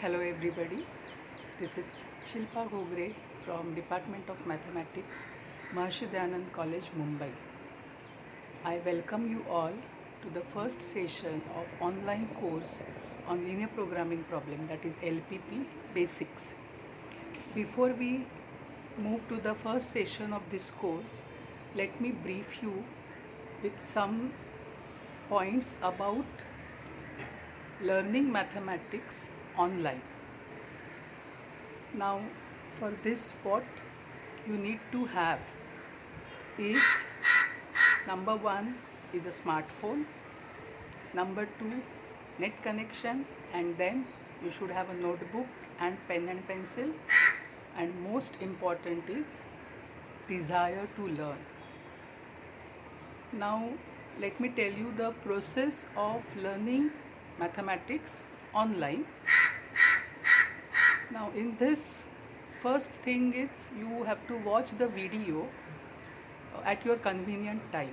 Hello everybody, this is Shilpa Gogre from Department of Mathematics, Maharishi Dayanand College, Mumbai. I welcome you all to the first session of online course on linear programming problem, that is LPP Basics. Before we move to the first session of this course, let me brief you with some points about learning mathematics online. Now, for this, what you need to have is number one is a smartphone, number two, net connection, and then you should have a notebook and pen and pencil, and most important is desire to learn. Now, let me tell you the process of learning mathematics online. Now in this, first thing is you have to watch the video at your convenient time.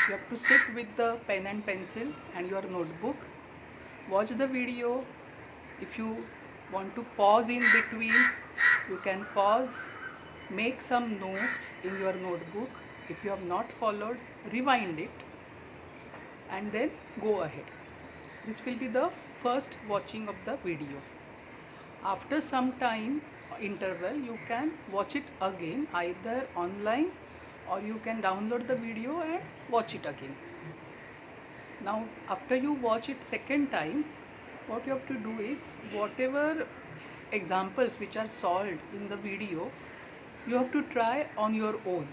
You have to sit with the pen and pencil and your notebook. Watch the video. If you want to pause in between, you can pause, make some notes in your notebook. If you have not followed, rewind it and then go ahead. This will be the first watching of the video. After some time interval, you can watch it again either online or you can download the video and watch it again. Now after you watch it second time, what you have to do is whatever examples which are solved in the video, you have to try on your own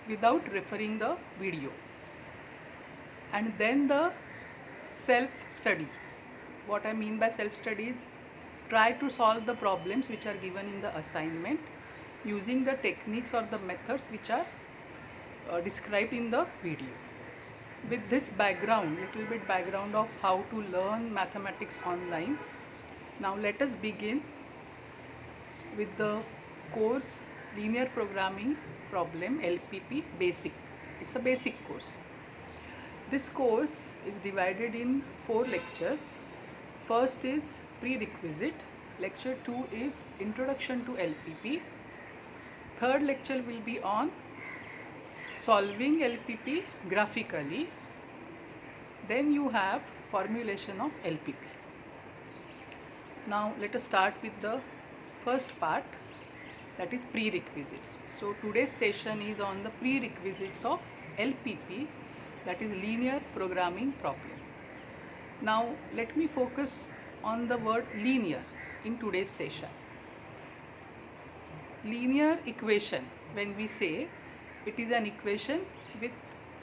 without referring the video. And then the self-study. What I mean by self-study is try to solve the problems which are given in the assignment using the techniques or the methods which are described in the video. With this background, little bit background of how to learn mathematics online, now let us begin with the course Linear Programming Problem LPP Basic. It's a basic course. This course is divided in 4 lectures. First is prerequisite, lecture 2 is introduction to LPP, third lecture will be on solving LPP graphically, then you have formulation of LPP. Now let us start with the first part, that is prerequisites. So today's session is on the prerequisites of LPP, that is linear programming problem. Now let me focus on the word linear in today's session. Linear equation, when we say it is an equation with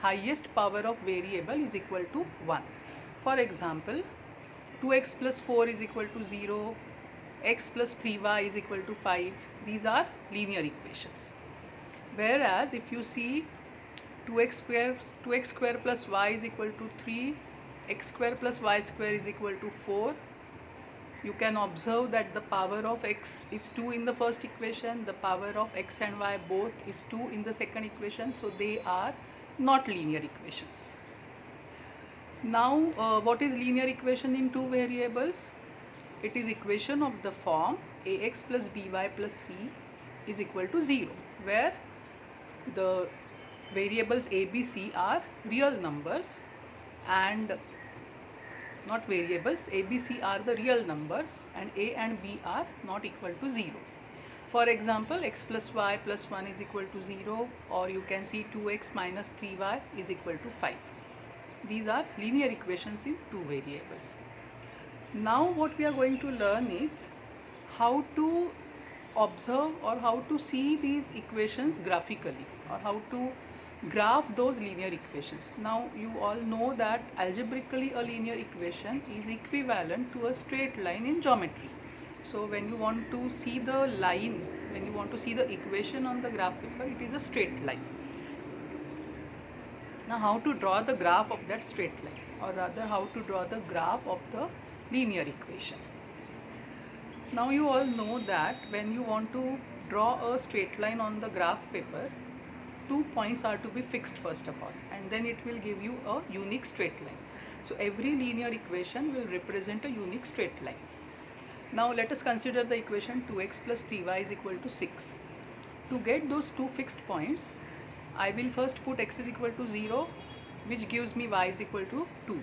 highest power of variable is equal to 1. For example, 2x plus 4 is equal to 0, x plus 3y is equal to 5. These are linear equations. Whereas if you see 2x square plus y is equal to 3, x square plus y square is equal to 4. You can observe that the power of x is 2 in the first equation, the power of x and y both is 2 in the second equation, so they are not linear equations. Now what is linear equation in two variables? It is equation of the form ax plus by plus c is equal to 0, where the variables a, b, c are real numbers, and not variables, a, b, c are the real numbers and a and b are not equal to 0. For example, x plus y plus 1 is equal to 0, or you can see 2x minus 3y is equal to 5. These are linear equations in two variables. Now what we are going to learn is how to observe or how to see these equations graphically, or how to graph those linear equations. Now you all know that algebraically a linear equation is equivalent to a straight line in geometry. So when you want to see the line, when you want to see the equation on the graph paper, it is a straight line. Now how to draw the graph of that straight line, or rather how to draw the graph of the linear equation. Now you all know that when you want to draw a straight line on the graph paper, 2 points are to be fixed first of all, and then it will give you a unique straight line. So every linear equation will represent a unique straight line. Now let us consider the equation 2x plus 3y is equal to 6. To get those two fixed points, I will first put x is equal to 0, which gives me y is equal to 2.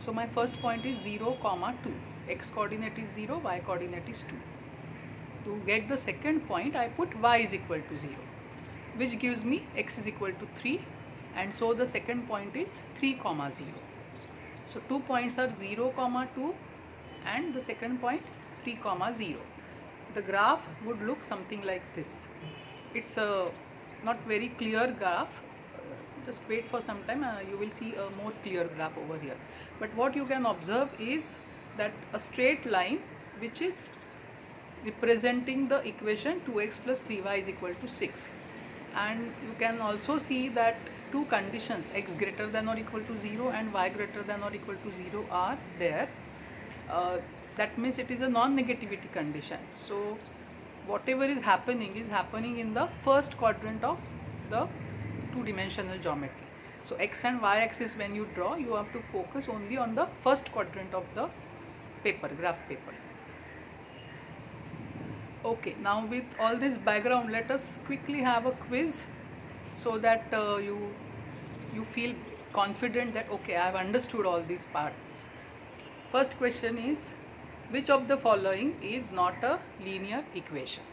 So my first point is 0, 2. X coordinate is 0, y coordinate is 2. To get the second point, I put y is equal to 0, which gives me x is equal to 3, and so the second point is 3, 0. So 2 points are 0, 2 and the second point 3, 0. The graph would look something like this. It's a not very clear graph. Just wait for some time, you will see a more clear graph over here. But what you can observe is that a straight line which is representing the equation 2x plus 3y is equal to 6, and you can also see that two conditions, x greater than or equal to 0 and y greater than or equal to 0 are there. That means it is a non-negativity condition. So whatever is happening in the first quadrant of the two-dimensional geometry. So x and y axis, when you draw, you have to focus only on the first quadrant of the paper, graph paper. Okay, now with all this background, let us quickly have a quiz so that you feel confident that okay, I have understood all these parts. First question is, which of the following is not a linear equation?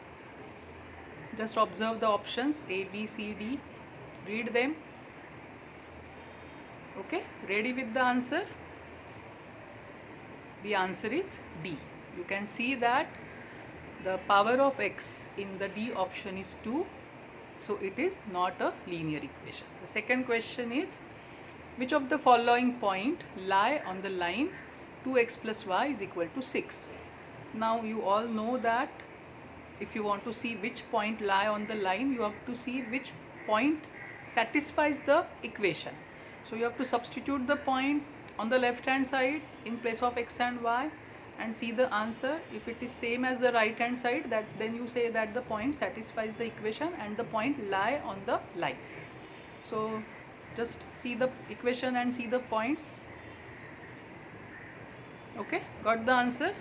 Just observe the options A, B, C, D, read them. Okay, ready with the answer? The answer is D. You can see that the power of x in the D option is 2, so it is not a linear equation. The second question is, which of the following point lie on the line 2x plus y is equal to 6? Now you all know that if you want to see which point lie on the line, you have to see which point satisfies the equation. So you have to substitute the point on the left hand side in place of x and y and see the answer. If it is same as the right hand side, that then you say that the point satisfies the equation and the point lie on the line. So just see the equation and see the points. Okay, got the answer?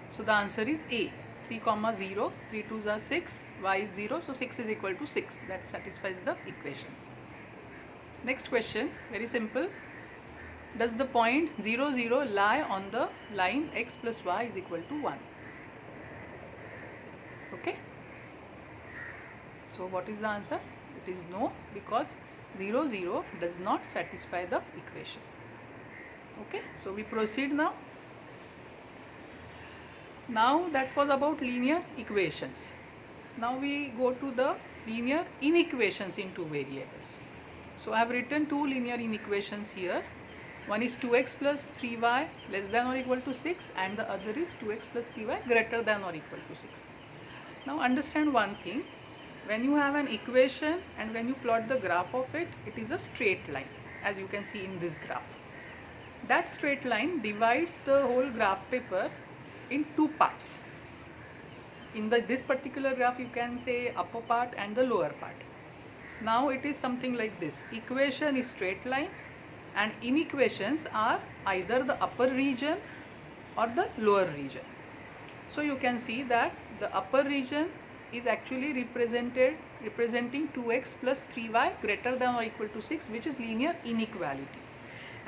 So the answer is A, 3, 0, 3 2s are 6, y is 0, so 6 is equal to 6. That satisfies the equation. Next question, very simple. Does the point 0, 0 lie on the line x plus y is equal to 1? Okay. So what is the answer? It is no, because 0, 0 does not satisfy the equation. Okay, so we proceed now. Now that was about linear equations. Now we go to the linear inequations in two variables. So I have written two linear inequations here. One is 2x plus 3y less than or equal to 6, and the other is 2x plus 3y greater than or equal to 6. Now understand one thing. When you have an equation and when you plot the graph of it, it is a straight line, as you can see in this graph. That straight line divides the whole graph paper in two parts. In this particular graph, you can say upper part and the lower part. Now it is something like this. Equation is straight line and inequations are either the upper region or the lower region. So you can see that the upper region is actually representing 2x plus 3y greater than or equal to 6, which is linear inequality.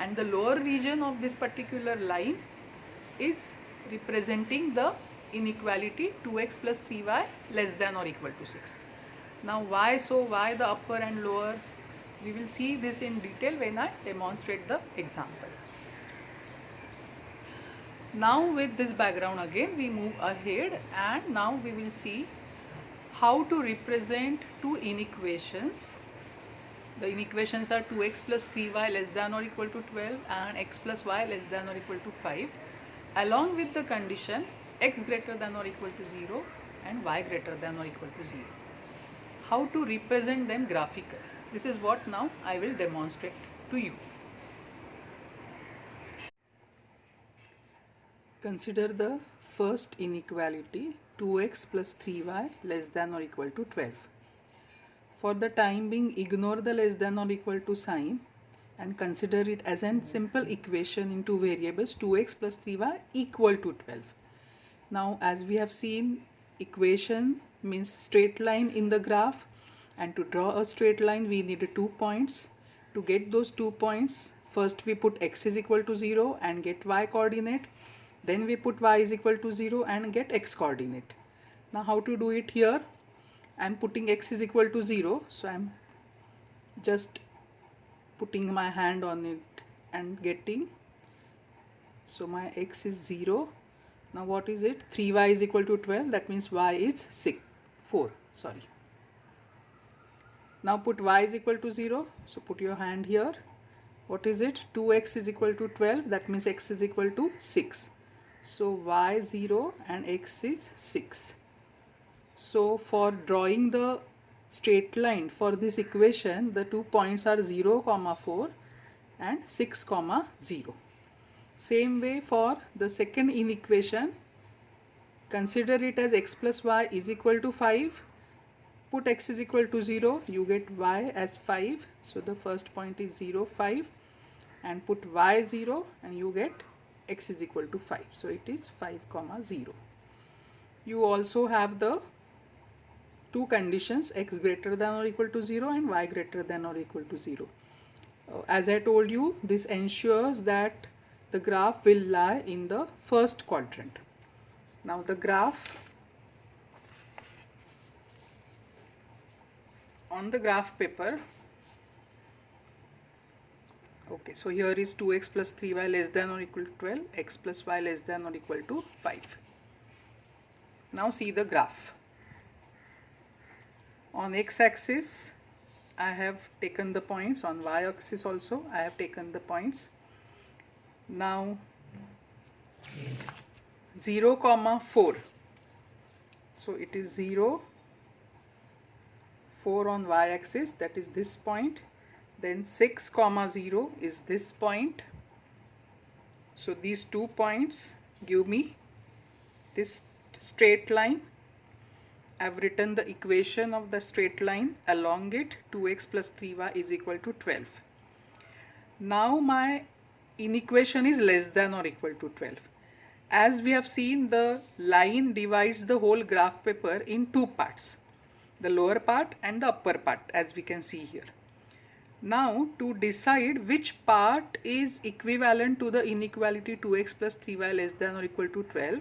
And the lower region of this particular line is representing the inequality 2x plus 3y less than or equal to 6. Now why so? Why the upper and lower? We will see this in detail when I demonstrate the example. Now with this background again, we move ahead and now we will see how to represent two inequations. The inequations are 2x plus 3y less than or equal to 12 and x plus y less than or equal to 5, along with the condition x greater than or equal to 0 and y greater than or equal to 0. How to represent them graphically? This is what now I will demonstrate to you. Consider the first inequality 2x plus 3y less than or equal to 12. For the time being, ignore the less than or equal to sign and consider it as a simple equation in two variables 2x plus 3y equal to 12. Now, as we have seen, equation means straight line in the graph, and to draw a straight line we need 2 points. To get those 2 points, first we put x is equal to 0 and get y coordinate, then we put y is equal to 0 and get x coordinate. Now how to do it here? I'm putting x is equal to 0, so I'm just putting my hand on it and getting, so my x is 0. Now what is it? 3y is equal to 12, that means y is 4, sorry. Now put y is equal to 0, so put your hand here. What is it? 2x is equal to 12, that means x is equal to 6. So y 0 and x is 6. So for drawing the straight line for this equation, the 2 points are 0, 4 and 6, 0. Same way for the second inequation, consider it as x plus y is equal to 5. Put x is equal to 0, you get y as 5. So the first point is 0, 5, and put y 0 and you get x is equal to 5. So it is 5, 0. You also have the two conditions, x greater than or equal to 0 and y greater than or equal to 0. As I told you, this ensures that the graph will lie in the first quadrant. Now the graph, on the graph paper, okay, so here is 2x plus 3y less than or equal to 12, x plus y less than or equal to 5. Now see the graph. On x-axis I have taken the points, on y-axis also I have taken the points. Now 0, 4, so it is 0, 4 on y-axis, that is this point. Then 6, 0 is this point. So these 2 points give me this straight line. I've written the equation of the straight line. Along it, 2x plus 3y is equal to 12. Now my inequation is less than or equal to 12. As we have seen, the line divides the whole graph paper in two parts, the lower part and the upper part, as we can see here. Now to decide which part is equivalent to the inequality 2x plus 3y less than or equal to 12,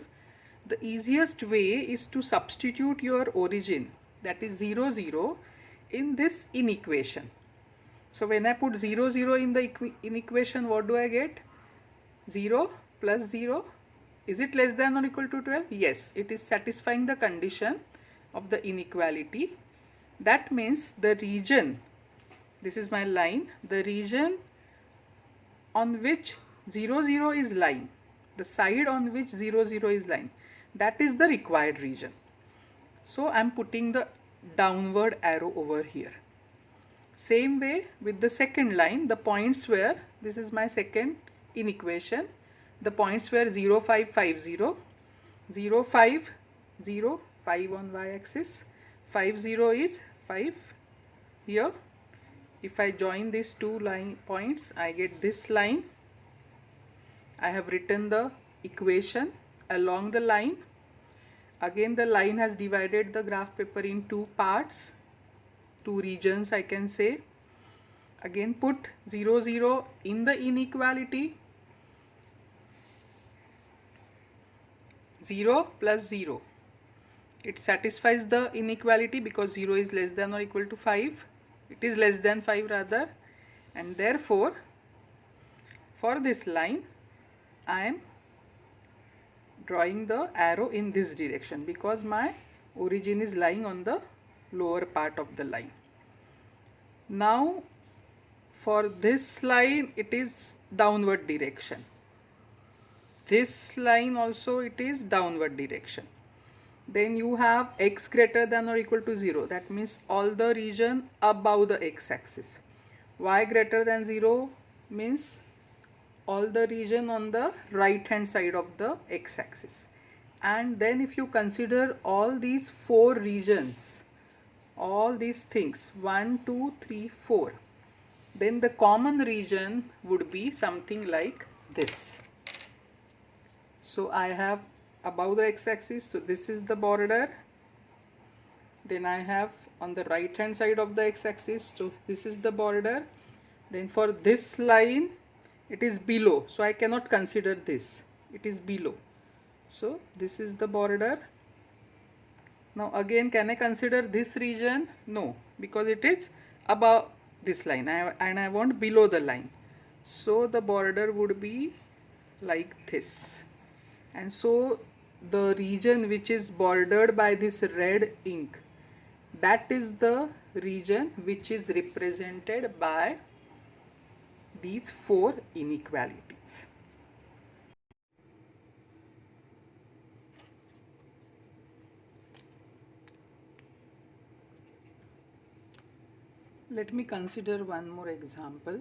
the easiest way is to substitute your origin, that is 0, 0, in this inequation. So when I put 0, 0 in the inequation, what do I get? 0 plus 0. Is it less than or equal to 12? Yes, it is satisfying the condition of the inequality. That means the region, this is my line, the region on which 0, 0 is lying, the side on which 0, 0 is lying, that is the required region. So I am putting the downward arrow over here. Same way with the second line, the points where, this is my second inequation, the points were 0, 5, 5, 0, 0, 5, 0, 5 on y-axis, 5, 0 is 5 here. If I join these two line points, I get this line. I have written the equation along the line. Again, the line has divided the graph paper in two parts, two regions I can say. Again, put 0, 0 in the inequality. 0 plus 0. It satisfies the inequality because 0 is less than or equal to 5. It is less than 5 rather, and therefore for this line I am drawing the arrow in this direction because my origin is lying on the lower part of the line. Now for this line it is downward direction. This line also it is downward direction. Then you have x greater than or equal to 0. That means all the region above the x-axis. Y greater than 0 means all the region on the right hand side of the x-axis. And then if you consider all these four regions, all these things, 1, 2, 3, 4, then the common region would be something like this. So I have above the x-axis, so this is the border. Then I have on the right hand side of the x-axis, so this is the border. Then for this line it is below, so I cannot consider this, it is below, so this is the border. Now again, can I consider this region? No, because it is above this line and I want below the line, so the border would be like this. And so the region which is bordered by this red ink, that is the region which is represented by these four inequalities. Let me consider one more example.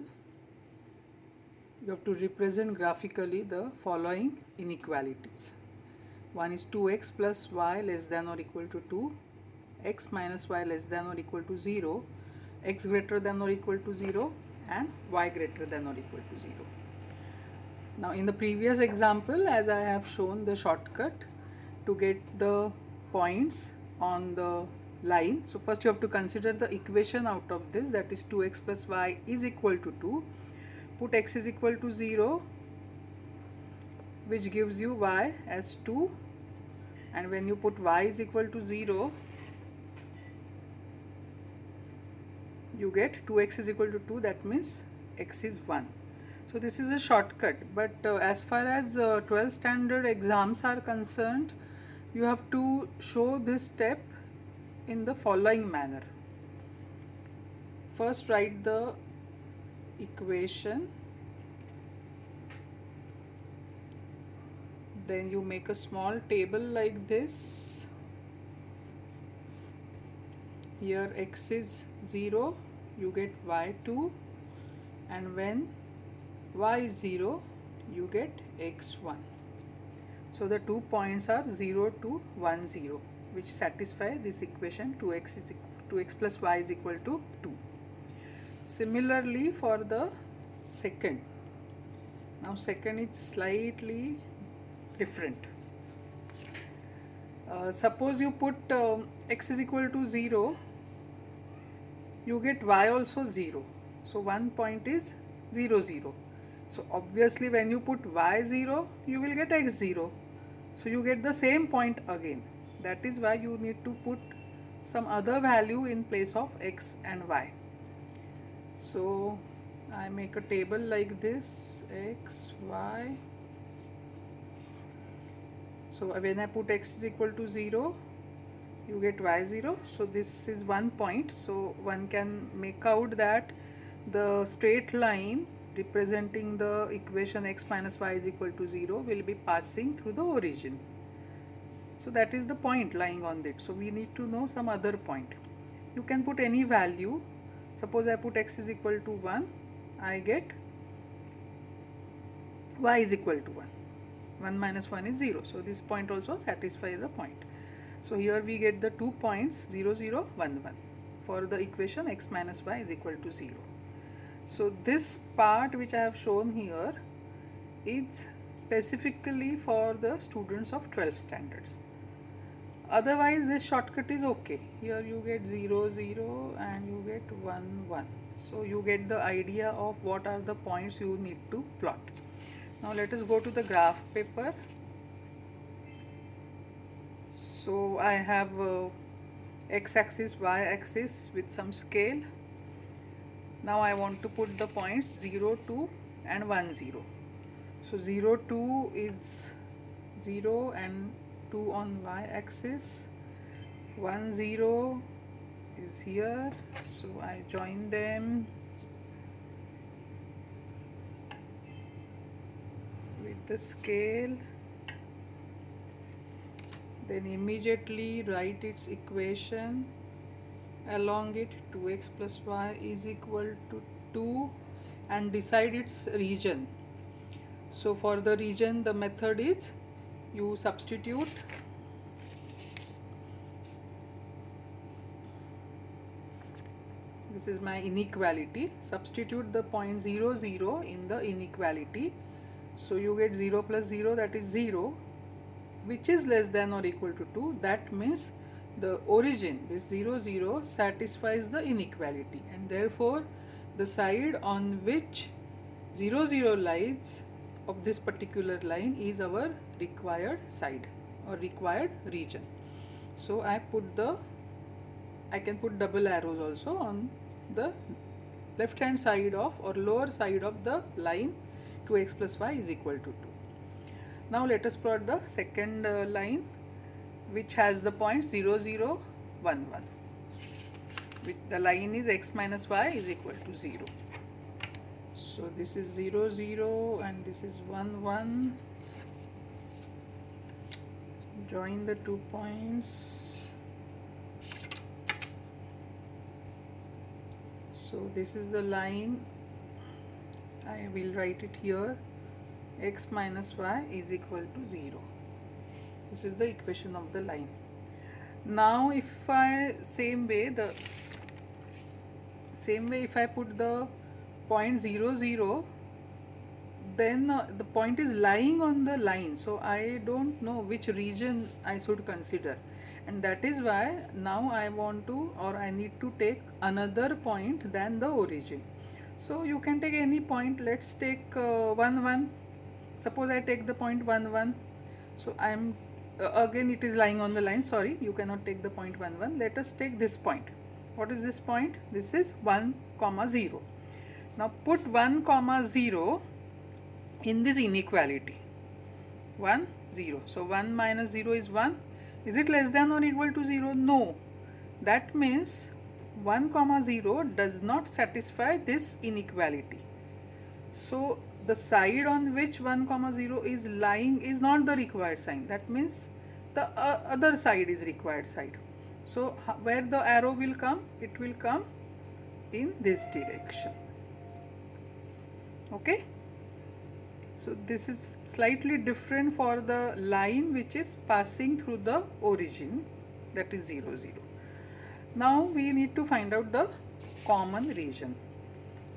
You have to represent graphically the following inequalities. One is 2x plus y less than or equal to 2, x minus y less than or equal to 0, x greater than or equal to 0, and y greater than or equal to 0. Now in the previous example, as I have shown the shortcut to get the points on the line, so first you have to consider the equation out of this, that is 2x plus y is equal to 2. Put x is equal to 0, which gives you y as 2, and when you put y is equal to 0, you get 2x is equal to 2, that means x is 1. So this is a shortcut, but as far as 12th standard exams are concerned, you have to show this step in the following manner. First write the equation, then you make a small table like this. Here x is 0, you get y2, and when y is 0, you get x1. So the 2 points are 0 to 1, 0, which satisfy this equation 2x plus y is equal to 2. Similarly for the second. Now second is slightly different. Suppose you put x is equal to 0, you get y also 0. So one point is 0, 0. So obviously when you put y 0, you will get x 0. So you get the same point again. That is why you need to put some other value in place of x and y. So I make a table like this, x, y. So when I put x is equal to 0, you get y 0. So this is one point. So one can make out that the straight line representing the equation x minus y is equal to 0 will be passing through the origin. So that is the point lying on it. So we need to know some other point. You can put any value. Suppose I put x is equal to 1, I get y is equal to 1. 1 minus 1 is 0. So this point also satisfies the point. So here we get the 2 points 0, 0, 1, 1 for the equation x minus y is equal to 0. So this part which I have shown here is specifically for the students of 12th standards. Otherwise this shortcut is okay. Here you get 0, 0 and you get 1, 1. So you get the idea of what are the points you need to plot. Now let us go to the graph paper. So I have x-axis, y-axis with some scale. Now I want to put the points 0, 2 and 1, 0. So 0, 2 is 0 and 2 on y-axis. 1, 0 is here. So I join them with the scale. Then immediately write its equation. Along it 2x plus y is equal to 2 and decide its region. So for the region the method is you substitute this is my inequality, substitute the point 0, 0 in the inequality. So you get 0 plus 0, that is 0, which is less than or equal to 2, that means the origin, this 0 0, satisfies the inequality, and therefore the side on which 0 0 lies of this particular line is our required side or required region. So I can put double arrows also on the left hand side of or lower side of the line 2x plus y is equal to 2. Now let us plot the second line, which has the point 0 0 1 1. The line is x minus y is equal to 0. So this is 0 0 and this is 1 1. Join the 2 points. So this is the line. I will write it here. X minus y is equal to 0. This is the equation of the line. Now if I same way if I put the point 0 0, then the point is lying on the line, so I don't know which region I should consider, and that is why now I want to, or I need to take another point than the origin. So you can take any point. Let's take 1 1. Suppose I take the point 1 1. So I am again it is lying on the line. Sorry, you cannot take the point 1 1. Let us take this point. What is this point? This is 1 comma 0. Now put 1 comma 0 in this inequality. 1 0. So 1 minus 0 is 1. Is it less than or equal to 0? No. That means 1 comma 0 does not satisfy this inequality. So the side on which 1 comma 0 is lying is not the required sign. That means the other side is required side. So where the arrow will come? It will come in this direction. Okay. So this is slightly different for the line which is passing through the origin, that is 0 0. Now we need to find out the common region.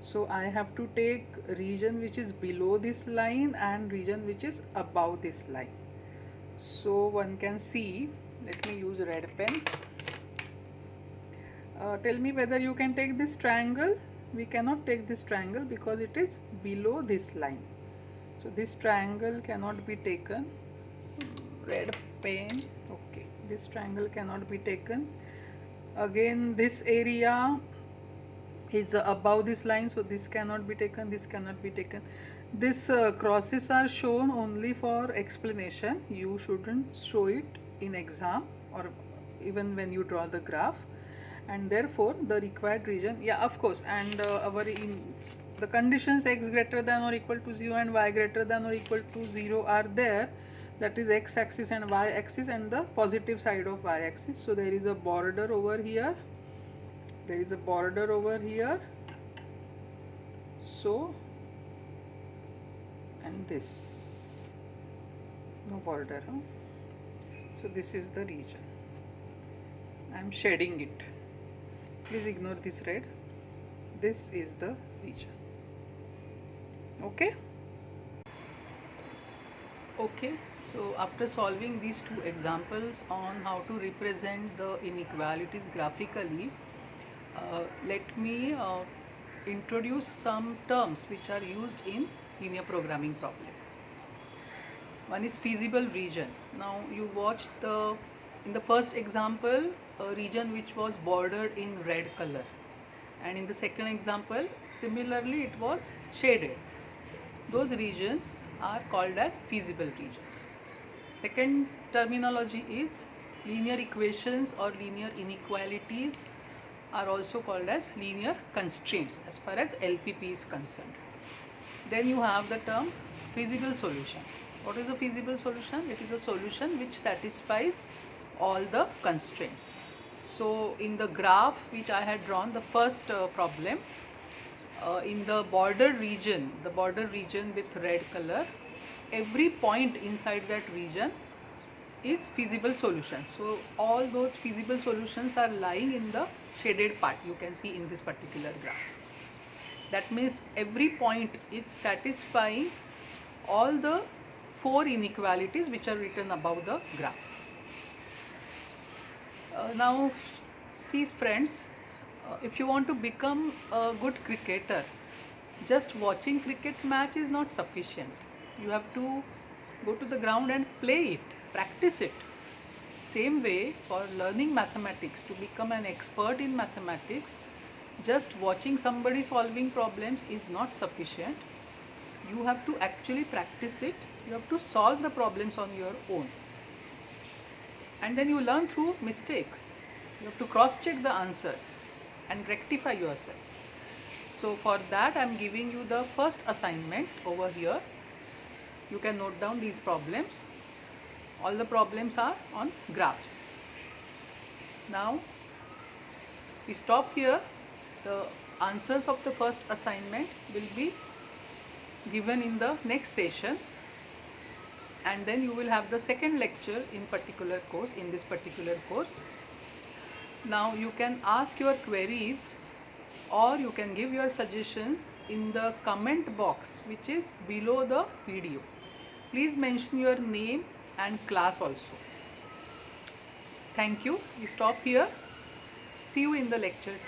So I have to take region which is below this line and region which is above this line. So one can see, let me use red pen. Tell me whether you can take this triangle. We cannot take this triangle because it is below this line. So this triangle cannot be taken. Red pen. Okay, this triangle cannot be taken. Again, this area is above this line, so this cannot be taken, this cannot be taken. This crosses are shown only for explanation. You shouldn't show it in exam or even when you draw the graph, and therefore the required region, yeah, of course, and the conditions x greater than or equal to 0 and y greater than or equal to 0 are there, that is x axis and y axis and the positive side of y axis. So there is a border over here, there is a border over here, so, and this, no border, huh? So this is the region. I am shading it, please ignore this red. This is the region. Okay. Okay, so after solving these two examples on how to represent the inequalities graphically, let me introduce some terms which are used in linear programming problem. One is feasible region. Now you watched in the first example a region which was bordered in red color, and in the second example similarly it was shaded. Those regions are called as feasible regions. Second terminology is linear equations or linear inequalities are also called as linear constraints as far as LPP is concerned. Then you have the term feasible solution. What is a feasible solution? It is a solution which satisfies all the constraints. So in the graph which I had drawn, the first problem, in the border region with red color, every point inside that region is feasible solution. So all those feasible solutions are lying in the shaded part, you can see in this particular graph. That means every point is satisfying all the 4 inequalities which are written above the graph. Now see friends, if you want to become a good cricketer, just watching cricket match is not sufficient. You have to go to the ground and play it, practice it. Same way for learning mathematics, to become an expert in mathematics, just watching somebody solving problems is not sufficient. You have to actually practice it. You have to solve the problems on your own. And then you learn through mistakes. You have to cross check the answers and rectify yourself. So for that I am giving you the first assignment over here. You can note down these problems. All the problems are on graphs. Now we stop here. The answers of the first assignment will be given in the next session, and then you will have the second lecture in this particular course. Now you can ask your queries or you can give your suggestions in the comment box which is below the video. Please mention your name and class also. Thank you. We stop here. See you in the lecture 2.